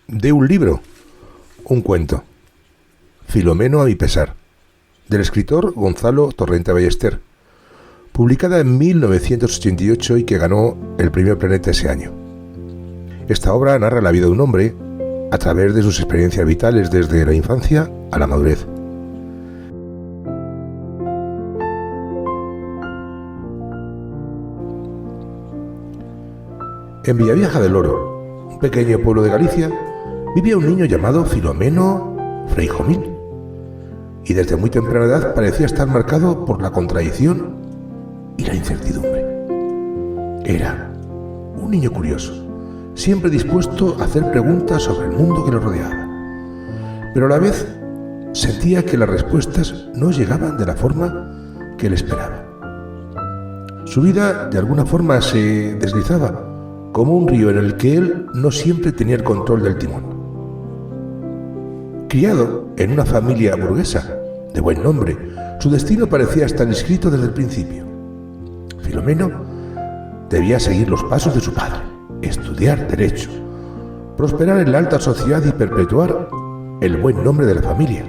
De un libro, un cuento. Filomeno a mi pesar, del escritor Gonzalo Torrente Ballester, publicada en 1988 y que ganó el Premio Planeta ese año. Esta obra narra la vida de un hombre a través de sus experiencias vitales desde la infancia a la madurez. En Villavieja del Oro, un pequeño pueblo de Galicia, vivía un niño llamado Filomeno Freijomín, y desde muy temprana edad parecía estar marcado por la contradicción y la incertidumbre. Era un niño curioso, siempre dispuesto a hacer preguntas sobre el mundo que lo rodeaba, pero a la vez sentía que las respuestas no llegaban de la forma que él esperaba. Su vida de alguna forma se deslizaba como un río en el que él no siempre tenía el control del timón. Criado en una familia burguesa de buen nombre, su destino parecía estar escrito desde el principio. Filomeno debía seguir los pasos de su padre, estudiar derecho, prosperar en la alta sociedad y perpetuar el buen nombre de la familia.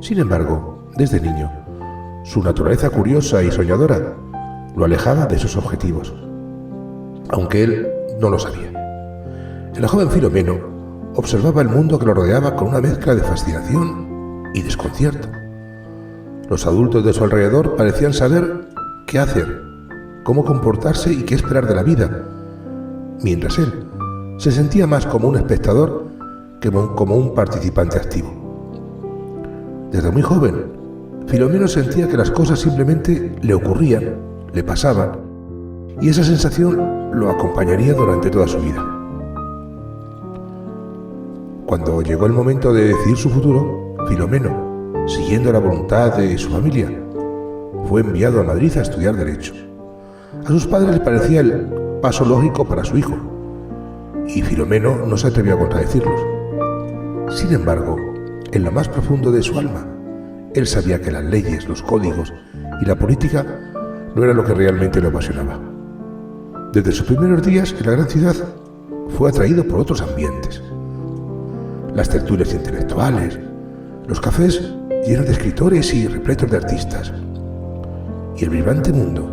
Sin embargo, desde niño, su naturaleza curiosa y soñadora lo alejaba de esos objetivos, aunque él no lo sabía. El joven Filomeno observaba el mundo que lo rodeaba con una mezcla de fascinación y desconcierto. Los adultos de su alrededor parecían saber qué hacer, cómo comportarse y qué esperar de la vida, mientras él se sentía más como un espectador que como un participante activo. Desde muy joven, Filomeno sentía que las cosas simplemente le ocurrían, le pasaban, y esa sensación lo acompañaría durante toda su vida. Cuando llegó el momento de decidir su futuro, Filomeno, siguiendo la voluntad de su familia, fue enviado a Madrid a estudiar Derecho. A sus padres les parecía el paso lógico para su hijo, y Filomeno no se atrevió a contradecirlos. Sin embargo, en lo más profundo de su alma, él sabía que las leyes, los códigos y la política no era lo que realmente lo apasionaba. Desde sus primeros días en la gran ciudad fue atraído por otros ambientes. Las tertulias intelectuales, los cafés llenos de escritores y repletos de artistas, y el vibrante mundo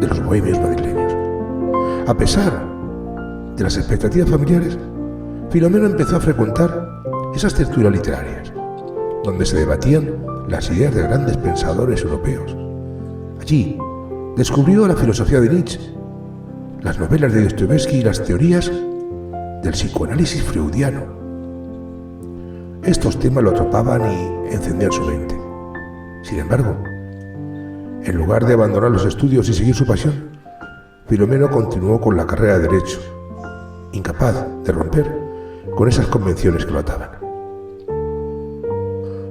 de los bohemios madrileños. A pesar de las expectativas familiares, Filomeno empezó a frecuentar esas tertulias literarias, donde se debatían las ideas de grandes pensadores europeos. Allí descubrió la filosofía de Nietzsche, las novelas de Dostoyevski y las teorías del psicoanálisis freudiano. Estos temas lo atrapaban y encendían su mente. Sin embargo, en lugar de abandonar los estudios y seguir su pasión, Filomeno continuó con la carrera de Derecho, incapaz de romper con esas convenciones que lo ataban.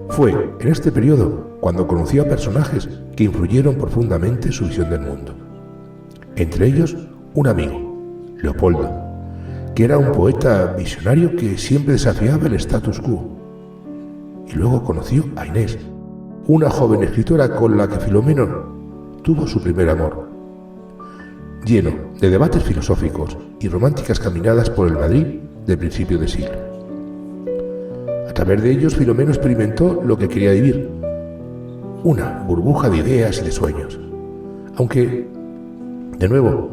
Fue en este periodo cuando conoció a personajes que influyeron profundamente su visión del mundo. Entre ellos, un amigo, Leopoldo, que era un poeta visionario que siempre desafiaba el status quo. Y luego conoció a Inés, una joven escritora con la que Filomeno tuvo su primer amor, lleno de debates filosóficos y románticas caminadas por el Madrid de principio de siglo. A través de ellos, Filomeno experimentó lo que quería vivir, una burbuja de ideas y de sueños, aunque, de nuevo,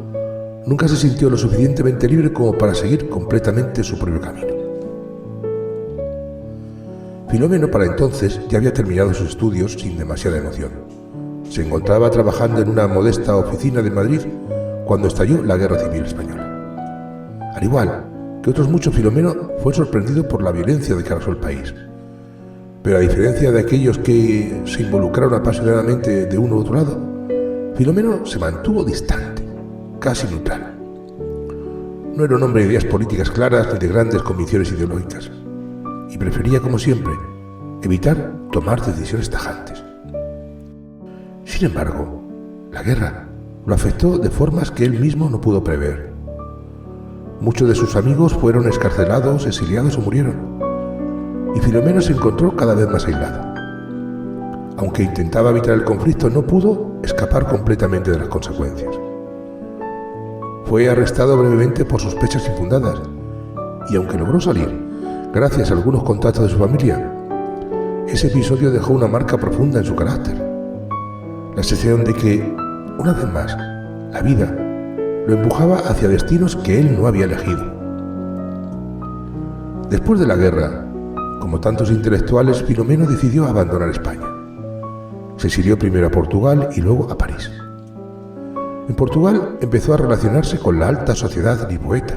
nunca se sintió lo suficientemente libre como para seguir completamente su propio camino. Filomeno para entonces ya había terminado sus estudios sin demasiada emoción. Se encontraba trabajando en una modesta oficina de Madrid cuando estalló la Guerra Civil Española. Al igual que otros muchos, Filomeno fue sorprendido por la violencia que arrasó el país. Pero a diferencia de aquellos que se involucraron apasionadamente de uno u otro lado, Filomeno se mantuvo distante, casi neutral. No era un hombre de ideas políticas claras ni de grandes convicciones ideológicas, y prefería, como siempre, evitar tomar decisiones tajantes. Sin embargo, la guerra lo afectó de formas que él mismo no pudo prever. Muchos de sus amigos fueron excarcelados, exiliados o murieron, y Filomeno se encontró cada vez más aislado. Aunque intentaba evitar el conflicto, no pudo escapar completamente de las consecuencias. Fue arrestado brevemente por sospechas infundadas y aunque logró salir gracias a algunos contactos de su familia, ese episodio dejó una marca profunda en su carácter. La sensación de que, una vez más, la vida lo empujaba hacia destinos que él no había elegido. Después de la guerra, como tantos intelectuales, Filomeno decidió abandonar España. Se exilió primero a Portugal y luego a París. En Portugal empezó a relacionarse con la alta sociedad lisboeta.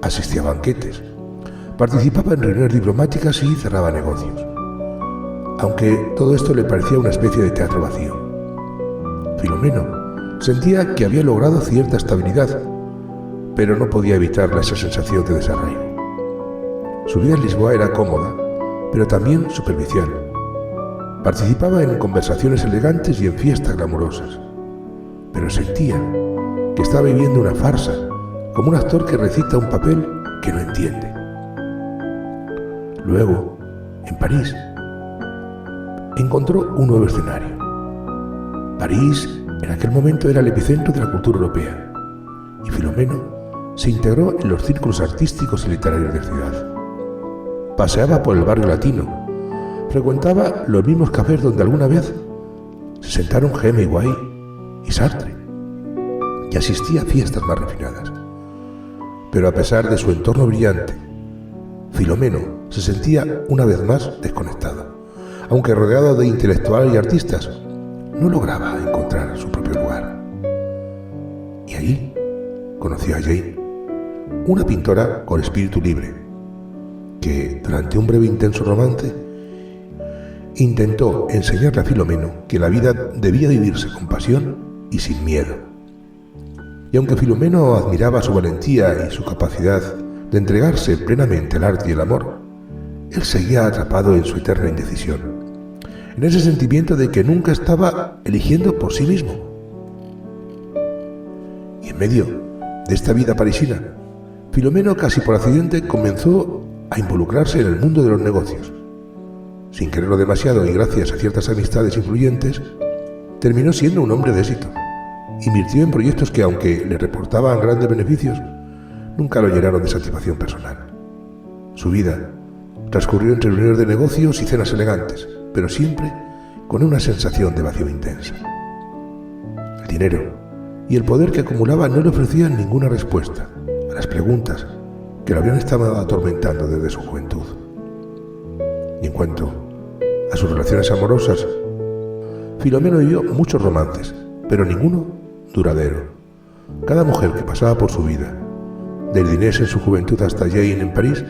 Asistía a banquetes, participaba en reuniones diplomáticas y cerraba negocios. Aunque todo esto le parecía una especie de teatro vacío. Filomeno sentía que había logrado cierta estabilidad, pero no podía evitar esa sensación de desarraigo. Su vida en Lisboa era cómoda, pero también superficial. Participaba en conversaciones elegantes y en fiestas glamurosas, pero sentía que estaba viviendo una farsa, como un actor que recita un papel que no entiende. Luego, en París, encontró un nuevo escenario. París, en aquel momento, era el epicentro de la cultura europea, y Filomeno se integró en los círculos artísticos y literarios de la ciudad. Paseaba por el barrio latino, frecuentaba los mismos cafés donde alguna vez se sentaron Hemingway y Sartre, y asistía a fiestas más refinadas. Pero a pesar de su entorno brillante, Filomeno se sentía una vez más desconectado. Aunque rodeado de intelectuales y artistas, no lograba encontrar su propio lugar. Y allí conoció a Jane, una pintora con espíritu libre, que durante un breve e intenso romance intentó enseñarle a Filomeno que la vida debía vivirse con pasión y sin miedo. Y aunque Filomeno admiraba su valentía y su capacidad de entregarse plenamente al arte y el amor, él seguía atrapado en su eterna indecisión, en ese sentimiento de que nunca estaba eligiendo por sí mismo. Y en medio de esta vida parisina, Filomeno, casi por accidente, comenzó a involucrarse en el mundo de los negocios. Sin quererlo demasiado y gracias a ciertas amistades influyentes, terminó siendo un hombre de éxito. Invirtió en proyectos que, aunque le reportaban grandes beneficios, nunca lo llenaron de satisfacción personal. Su vida transcurrió entre reuniones de negocios y cenas elegantes, pero siempre con una sensación de vacío intensa. El dinero y el poder que acumulaba no le ofrecían ninguna respuesta a las preguntas que lo habían estado atormentando desde su juventud. Y en cuanto a sus relaciones amorosas, Filomeno vivió muchos romances, pero ninguno duradero. Cada mujer que pasaba por su vida, desde Inés en su juventud hasta Jane en París,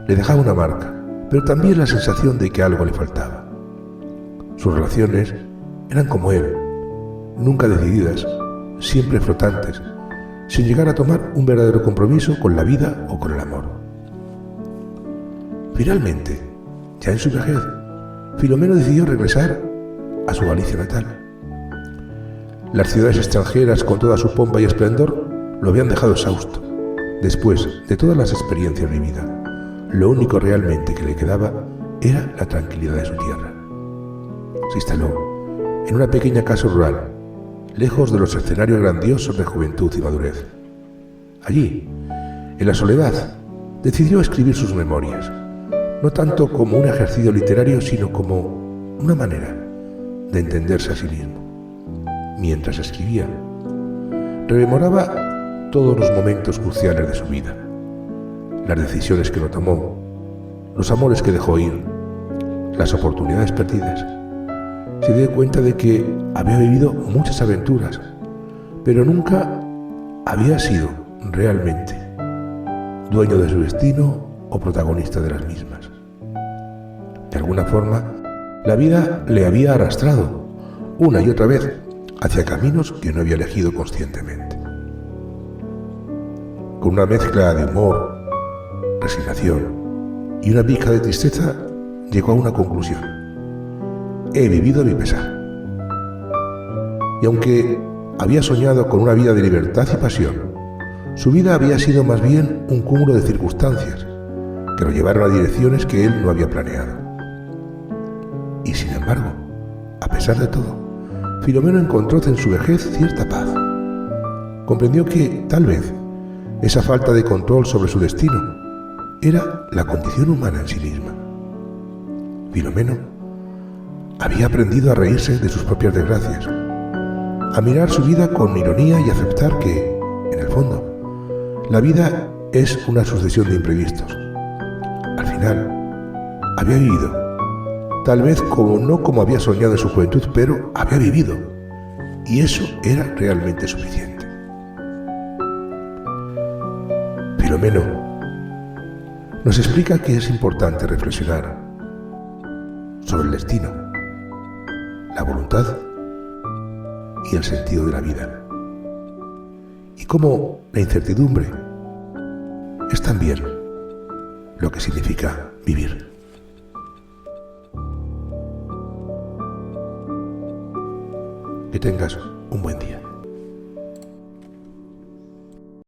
le dejaba una marca, pero también la sensación de que algo le faltaba. Sus relaciones eran como él, nunca decididas, siempre flotantes, sin llegar a tomar un verdadero compromiso con la vida o con el amor. Finalmente, ya en su vejez, Filomeno decidió regresar a su Galicia natal. Las ciudades extranjeras, con toda su pompa y esplendor, lo habían dejado exhausto. Después de todas las experiencias vividas, lo único realmente que le quedaba era la tranquilidad de su tierra. Se instaló en una pequeña casa rural, lejos de los escenarios grandiosos de juventud y madurez. Allí, en la soledad, decidió escribir sus memorias, no tanto como un ejercicio literario, sino como una manera de entenderse a sí mismo. Mientras escribía, rememoraba todos los momentos cruciales de su vida, las decisiones que no tomó, los amores que dejó ir, las oportunidades perdidas. Se dio cuenta de que había vivido muchas aventuras, pero nunca había sido realmente dueño de su destino o protagonista de las mismas. De alguna forma, la vida le había arrastrado una y otra vez hacia caminos que no había elegido conscientemente. Con una mezcla de humor, resignación y una pizca de tristeza, llegó a una conclusión: he vivido a mi pesar. Y aunque había soñado con una vida de libertad y pasión, su vida había sido más bien un cúmulo de circunstancias que lo llevaron a direcciones que él no había planeado. Y sin embargo, a pesar de todo, Filomeno encontró en su vejez cierta paz. Comprendió que, tal vez, esa falta de control sobre su destino, era la condición humana en sí misma. Filomeno había aprendido a reírse de sus propias desgracias, a mirar su vida con ironía y aceptar que, en el fondo, la vida es una sucesión de imprevistos. Al final, había vivido, tal vez no como había soñado en su juventud, pero había vivido, y eso era realmente suficiente. Filomeno nos explica que es importante reflexionar sobre el destino, la voluntad y el sentido de la vida, y cómo la incertidumbre es también lo que significa vivir. Que tengas un buen día.